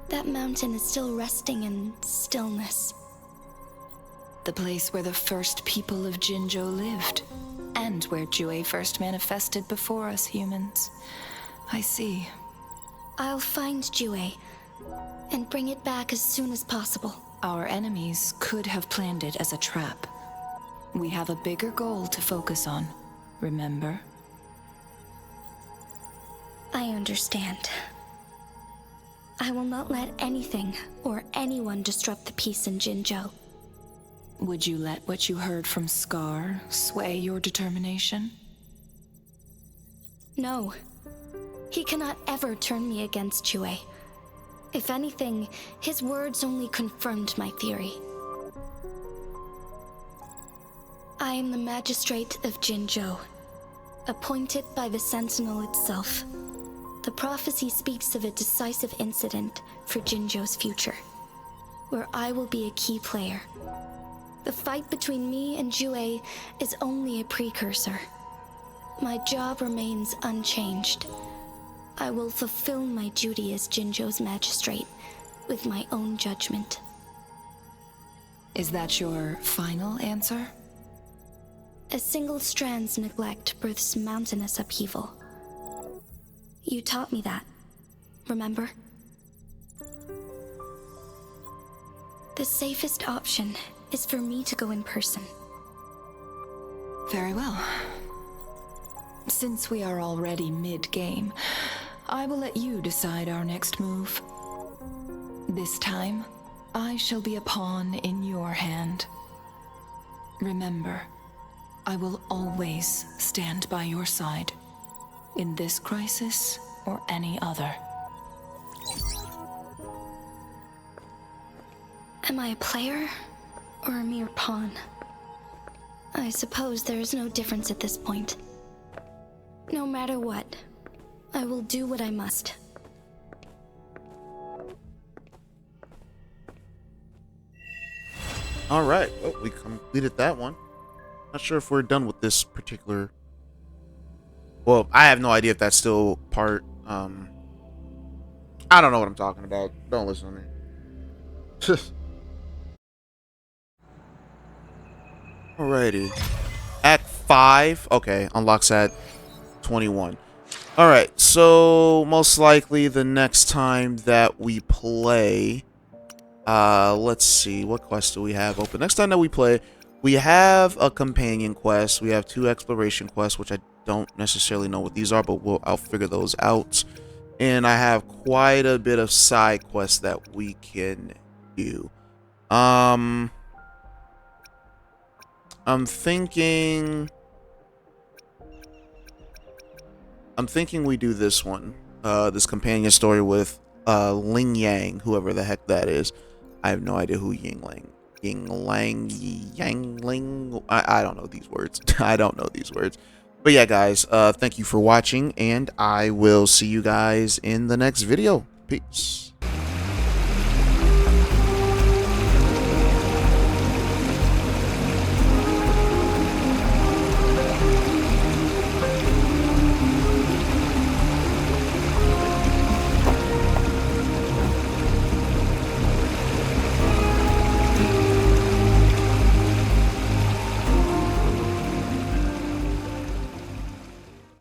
that mountain is still resting in stillness. The place where the first people of Jinzhou lived, and where Jue first manifested before us humans. I see. I'll find Jue and bring it back as soon as possible. Our enemies could have planned it as a trap. We have a bigger goal to focus on, remember? I understand. I will not let anything or anyone disrupt the peace in Jinzhou. Would you let what you heard from Scar sway your determination? No. He cannot ever turn me against Jue. If anything, his words only confirmed my theory. I am the magistrate of Jinzhou, appointed by the Sentinel itself. The prophecy speaks of a decisive incident for Jinzhou's future, where I will be a key player. The fight between me and Jue is only a precursor. My job remains unchanged. I will fulfill my duty as Jinzhou's magistrate with my own judgment. Is that your final answer? A single strand's neglect births mountainous upheaval. You taught me that, remember? The safest option is for me to go in person. Very well. Since we are already mid-game, I will let you decide our next move. This time, I shall be a pawn in your hand. Remember, I will always stand by your side, in this crisis or any other. Am I a player or a mere pawn? I suppose there is no difference at this point. No matter what, I will do what I must. All right, well, we completed that one. Not sure if we're done with this particular. Well, I have no idea if that's still part. I don't know what I'm talking about. Don't listen to me. Alrighty. Act 5. Okay, unlocks at 21. Alright, so most likely the next time that we play. Let's see. What quest do we have open? Next time that we play, we have a companion quest. We have 2 exploration quests, which I don't necessarily know what these are, but I'll figure those out. And I have quite a bit of side quests that we can do. I'm thinking we do this one. This companion story with Ling Yang, whoever the heck that is. I have no idea who Yang Ling. I don't know these words. I don't know these words. But yeah, guys, thank you for watching, and I will see you guys in the next video. Peace.